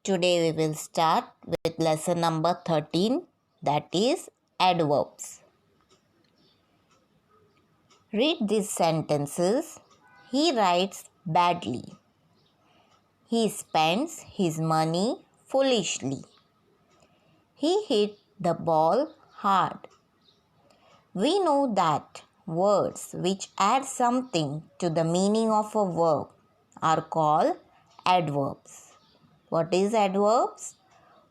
Today we will start with lesson number 13, that is adverbs. Read these sentences. He writes badly. He spends his money foolishly. He hit the ball hard. We know that words which add something to the meaning of a verb are called adverbs. What is adverbs?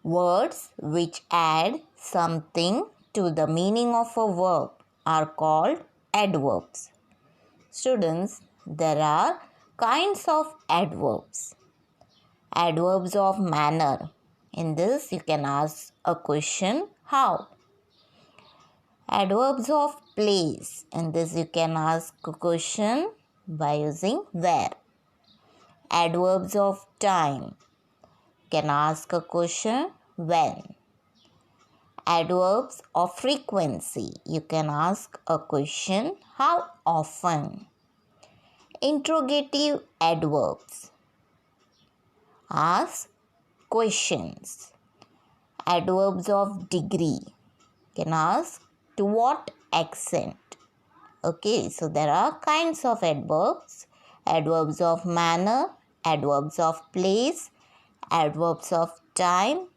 Words which add something to the meaning of a verb are called adverbs. Students, there are kinds of adverbs. Adverbs of manner. In this, you can ask a question, how? Adverbs of place. In this, you can ask a question by using where. Adverbs of time. You can ask a question, when. Adverbs of frequency. You can ask a question, how often. Interrogative adverbs. Ask questions. Adverbs of degree. You can ask to what extent. Okay, so there are kinds of adverbs. Adverbs of manner, adverbs of place, adverbs of time,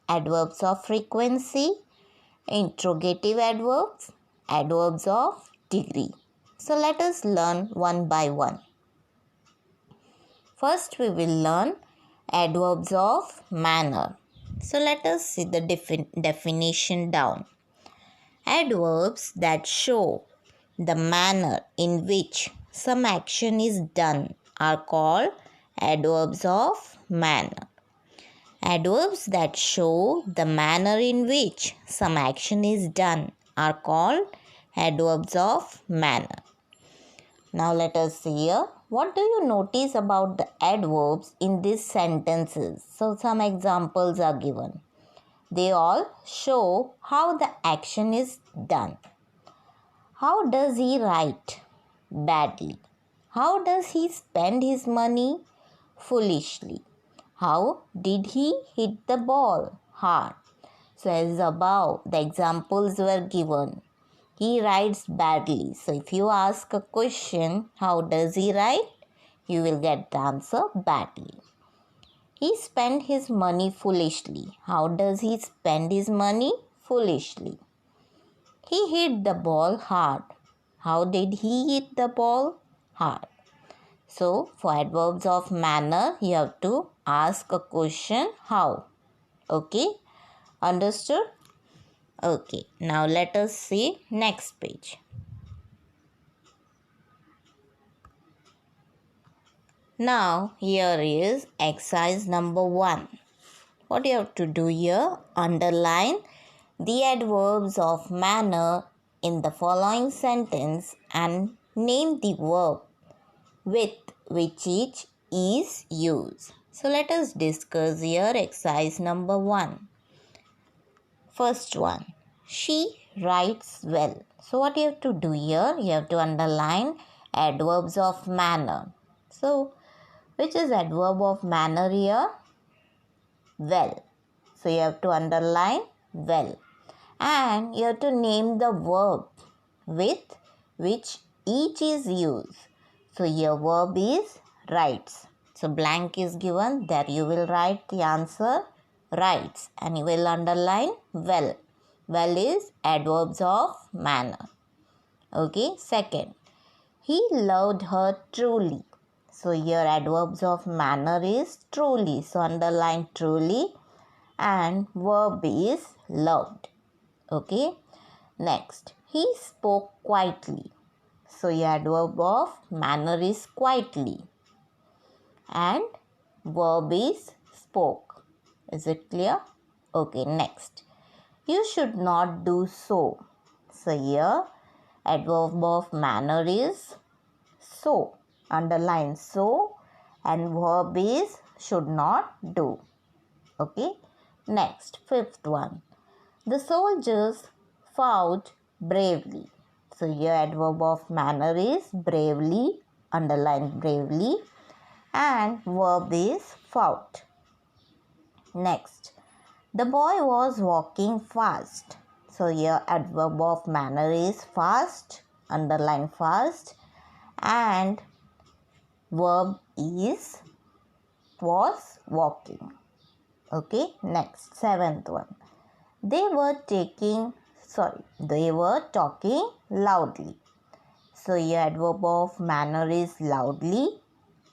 adverbs of frequency, interrogative adverbs, adverbs of degree. So let us learn one by one. First we will learn adverbs of manner. So let us see the definition down. Adverbs that show the manner in which some action is done are called adverbs of manner. Adverbs that show the manner in which some action is done are called adverbs of manner. Now let us see here. What do you notice about the adverbs in these sentences? So some examples are given. They all show how the action is done. How does he write? Badly. How does he spend his money? Foolishly. How did he hit the ball? Hard. So as above, the examples were given. He writes badly. So if you ask a question, how does he write? You will get the answer badly. He spent his money foolishly. How does he spend his money? Foolishly. He hit the ball hard. How did he hit the ball? Hard. So, for adverbs of manner, you have to ask a question, how? Okay? Understood? Okay. Now, let us see next page. Now, here is exercise number 1. What you have to do here, underline the adverbs of manner in the following sentence and name the verb with which each is used. So let us discuss here exercise number 1. First one, she writes well. So what you have to do here, you have to underline adverbs of manner. So which is adverb of manner here? Well. So you have to underline well. And you have to name the verb with which each is used. So your verb is writes. So blank is given. There you will write the answer writes. And you will underline well. Well is adverbs of manner. Okay. Second, he loved her truly. So your adverbs of manner is truly. So underline truly. And verb is loved. Okay. Next, he spoke quietly. So your adverb of manner is quietly. And verb is spoke. Is it clear? Okay, next. You should not do so. So here adverb of manner is so. Underline so. And verb is should not do. Okay. Next, fifth one. The soldiers fought bravely. So your adverb of manner is bravely. Underline bravely. And verb is fought. Next, the boy was walking fast. So here adverb of manner is fast, underline fast, and verb is was walking. Okay, next, seventh one. They were talking loudly. So here adverb of manner is loudly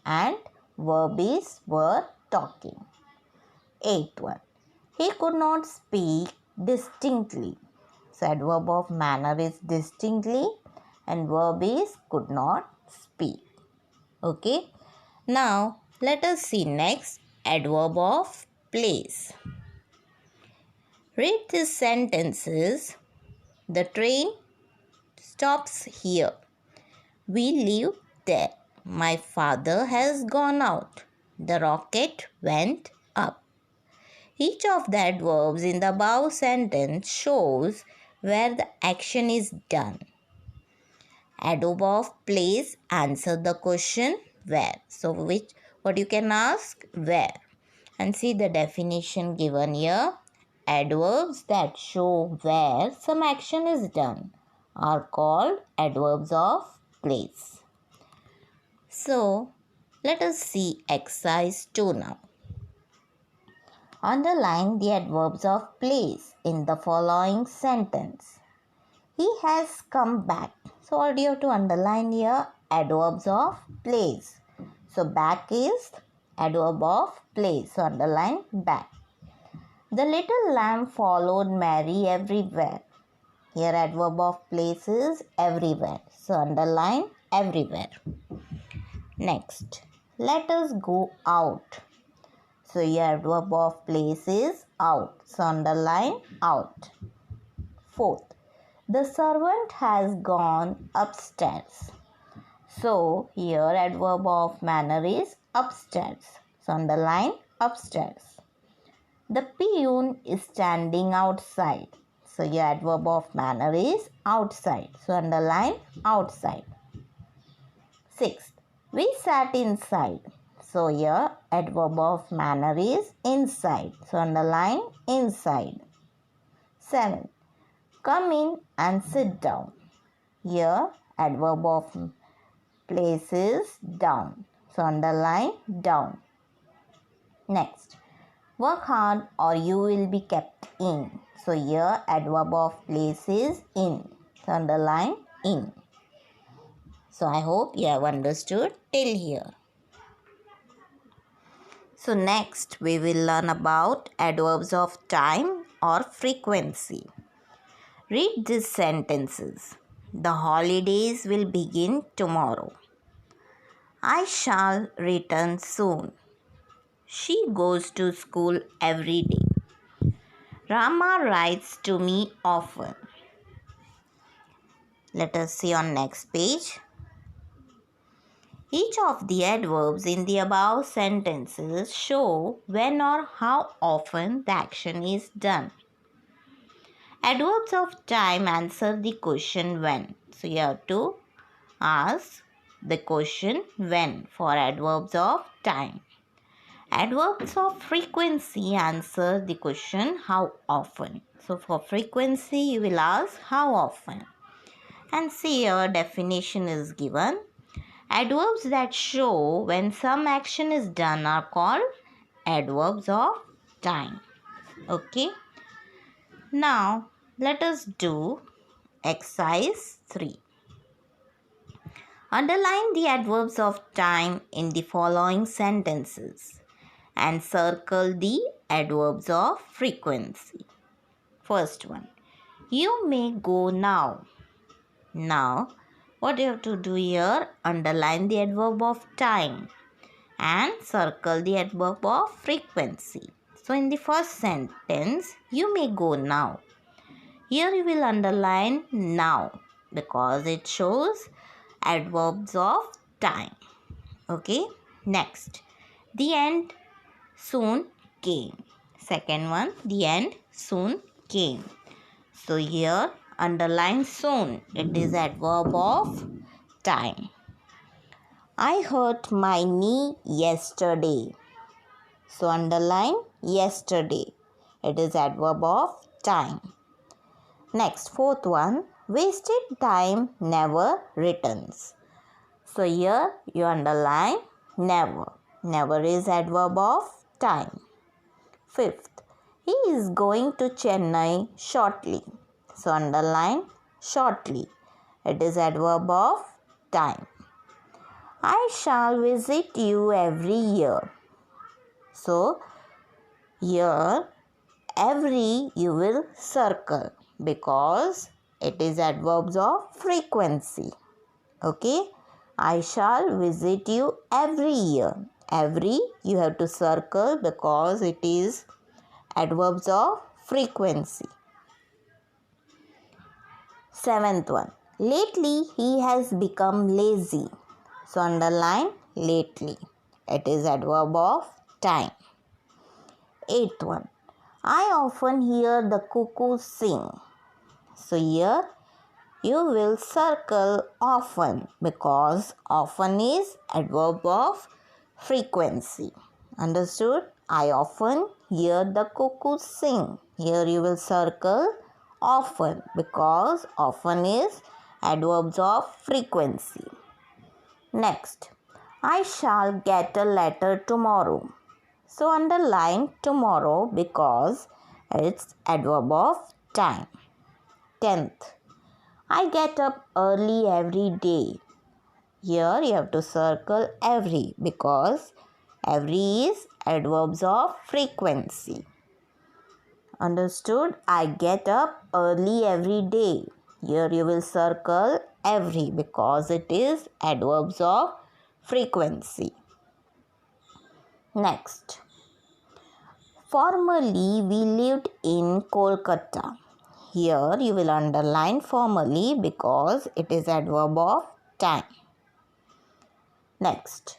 and verb is were talking. Eighth one. He could not speak distinctly. So adverb of manner is distinctly and verb is could not speak. Okay. Now let us see next adverb of place. Read these sentences. The train stops here. We live there. My father has gone out. The rocket went up. Each of the adverbs in the above sentence shows where the action is done. Adverb of place answer the question where. So what you can ask where. And see the definition given here. Adverbs that show where some action is done are called adverbs of place. So let us see exercise 2 now. Underline the adverbs of place in the following sentence. He has come back. So what do you have to underline here? Adverbs of place. So back is adverb of place. So underline back. The little lamb followed Mary everywhere. Here adverb of place is everywhere. So underline everywhere. Next, let us go out. So here adverb of place is out. So underline out. Fourth, the servant has gone upstairs. So here adverb of manner is upstairs. So underline upstairs. The peon is standing outside. So here adverb of manner is outside. So underline outside. Sixth, we sat inside. So here adverb of manner is inside. So underline inside. Seventh, come in and sit down. Here adverb of place is down. So underline down. Next, work hard or you will be kept in. So here adverb of place is in. So underline in. So I hope you have understood till here. So next we will learn about adverbs of time or frequency. Read these sentences. The holidays will begin tomorrow. I shall return soon. She goes to school every day. Rama writes to me often. Let us see on next page. Each of the adverbs in the above sentences show when or how often the action is done. Adverbs of time answer the question when. So you have to ask the question when for adverbs of time. Adverbs of frequency answer the question how often. So for frequency you will ask how often. And see your definition is given. Adverbs that show when some action is done are called adverbs of time. Okay. Now let us do exercise 3. Underline the adverbs of time in the following sentences and circle the adverbs of frequency. First one. You may go now. Now, what you have to do here? Underline the adverb of time and circle the adverb of frequency. So, in the first sentence, you may go now. Here you will underline now because it shows adverbs of time. Okay. Next, the end soon came. Second one, the end soon came. So, here underline soon. It is adverb of time. I hurt my knee yesterday. So underline yesterday. It is adverb of time. Next, fourth one, wasted time never returns. So here you underline never. Never is adverb of time. Fifth, he is going to Chennai shortly. So underline shortly. It is adverb of time. I shall visit you every year. So here every you will circle because it is adverbs of frequency. Okay. I shall visit you every year. Every you have to circle because it is adverbs of frequency. Seventh one. Lately he has become lazy. So underline lately. It is adverb of time. Eighth one. I often hear the cuckoo sing. So here you will circle often because often is adverb of frequency. Understood? I often hear the cuckoo sing. Here you will circle often because often is adverbs of frequency. Next, I shall get a letter tomorrow. So underline tomorrow because it's adverb of time. 10th, I get up early every day. Here you have to circle every because every is adverbs of frequency. Understood? I get up early every day. Here you will circle every because it is adverbs of frequency. Next. Formerly we lived in Kolkata. Here you will underline formerly because it is adverb of time. Next.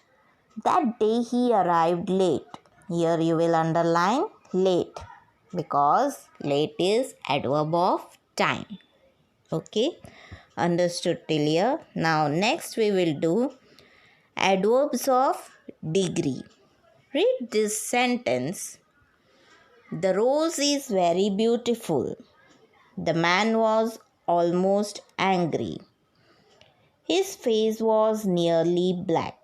That day he arrived late. Here you will underline late because late is adverb of time. Okay. Understood till here? Now next we will do adverbs of degree. Read this sentence. The rose is very beautiful. The man was almost angry. His face was nearly black.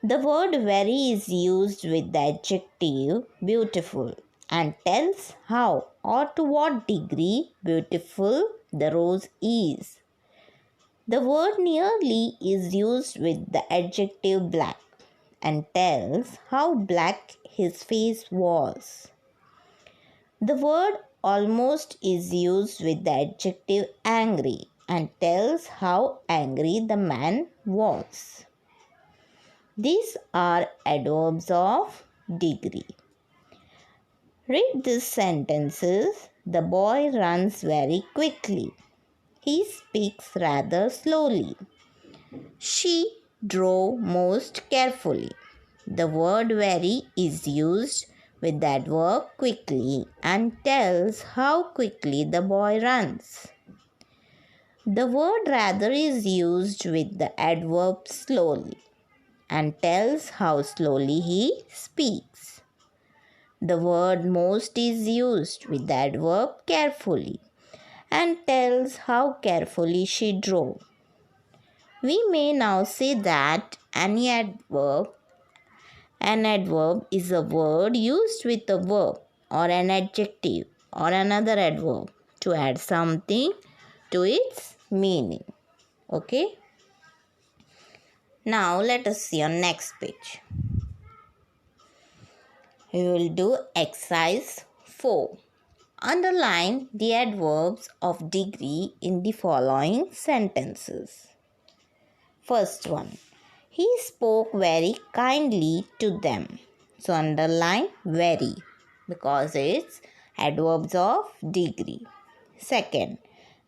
The word very is used with the adjective beautiful and tells how or to what degree beautiful the rose is. The word nearly is used with the adjective black and tells how black his face was. The word almost is used with the adjective angry and tells how angry the man was. These are adverbs of degree. Read these sentences. The boy runs very quickly. He speaks rather slowly. She drove most carefully. The word very is used with the adverb quickly and tells how quickly the boy runs. The word rather is used with the adverb slowly and tells how slowly he speaks. The word most is used with the adverb carefully and tells how carefully she drove. We may now say that an adverb is a word used with a verb or an adjective or another adverb to add something to its meaning. Okay. Now let us see on next page. We will do exercise 4. Underline the adverbs of degree in the following sentences. First one. He spoke very kindly to them. So underline very because it's adverbs of degree. Second.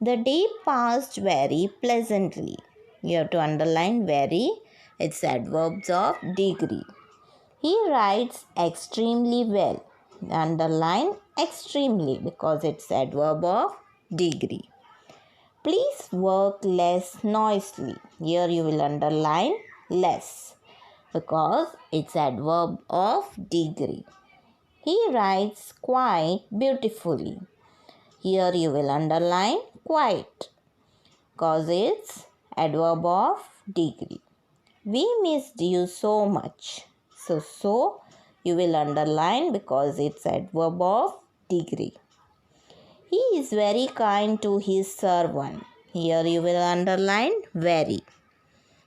The day passed very pleasantly. You have to underline very. It's adverbs of degree. He writes extremely well. Underline extremely because it's adverb of degree. Please work less noisily. Here you will underline less. because it's adverb of degree. He writes quite beautifully. Here you will underline quite because it's adverb of degree. We missed you so much. So you will underline because it's adverb of degree. He is very kind to his servant. Here you will underline very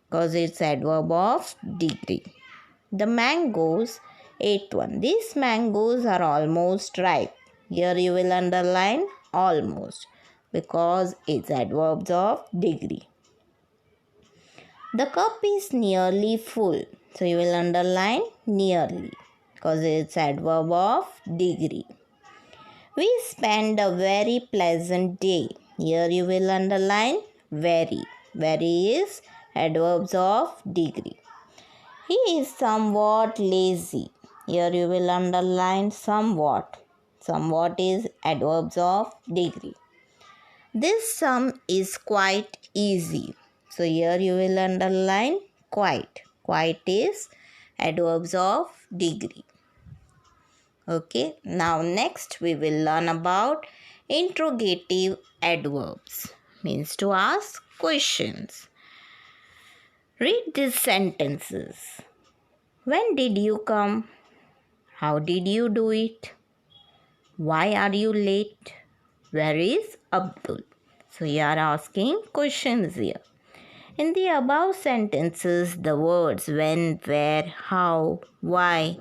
because it's adverb of degree. The mangoes ate one. These mangoes are almost ripe. Here you will underline almost because it's adverbs of degree. The cup is nearly full. So you will underline nearly because it's adverb of degree. We spent a very pleasant day. Here you will underline very. Very is adverbs of degree. He is somewhat lazy. Here you will underline somewhat. Somewhat is adverbs of degree. This sum is quite easy. So here you will underline quite. Quite is adverbs of degree. Okay, now next we will learn about interrogative adverbs. Means to ask questions. Read these sentences. When did you come? How did you do it? Why are you late? Where is Abdul? So you are asking questions here. In the above sentences, the words when, where, how, why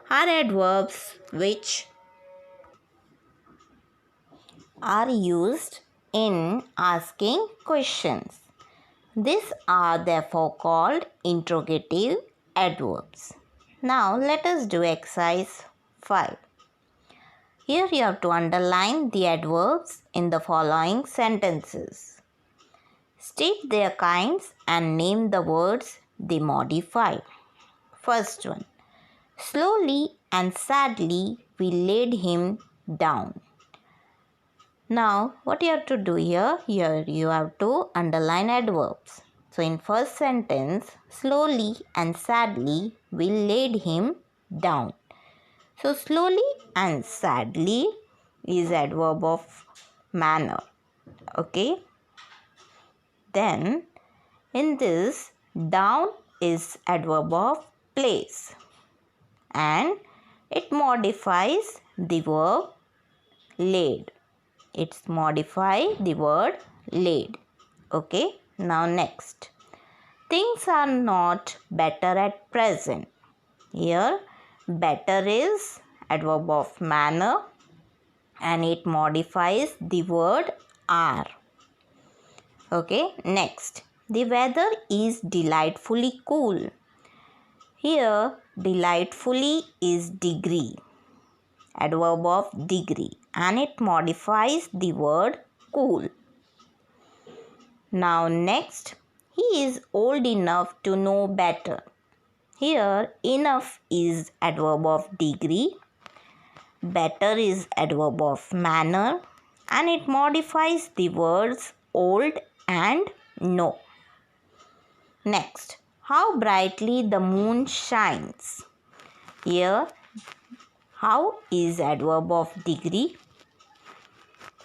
are adverbs which are used in asking questions. These are therefore called interrogative adverbs. Now let us do exercise 5. Here you have to underline the adverbs in the following sentences. State their kinds and name the words they modify. First one. Slowly and sadly we laid him down. Now what you have to do here? Here you have to underline adverbs. So in first sentence, slowly and sadly we laid him down. So slowly and sadly is adverb of manner. Okay. Then in this, down is adverb of place and it modifies the verb laid. It's modify the word laid. Okay. Now next. Things are not better at present. Here better is adverb of manner and it modifies the word are. Okay. Next. The weather is delightfully cool. Here delightfully is degree. Adverb of degree and it modifies the word cool. Now next, he is old enough to know better. Here enough is adverb of degree, better is adverb of manner and it modifies the words old and know. Next, how brightly the moon shines. Here how is adverb of degree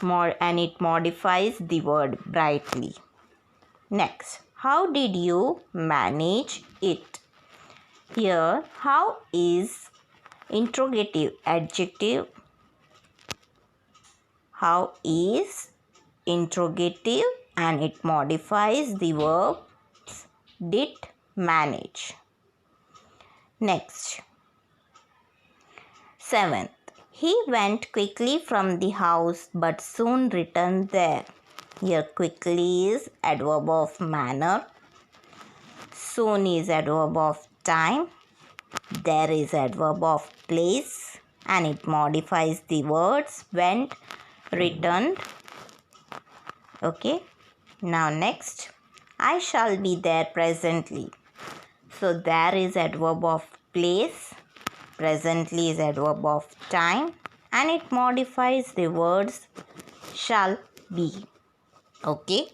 and it modifies the word brightly. Next, how did you manage it? Here, how is interrogative adjective. How is interrogative and it modifies the verb did manage. Next, 7th. He went quickly from the house but soon returned there. Here quickly is adverb of manner. Soon is adverb of time. There is adverb of place and it modifies the words went, returned. Okay. Now next. I shall be there presently. So there is adverb of place. Presently is adverb of time and it modifies the words shall be. Okay.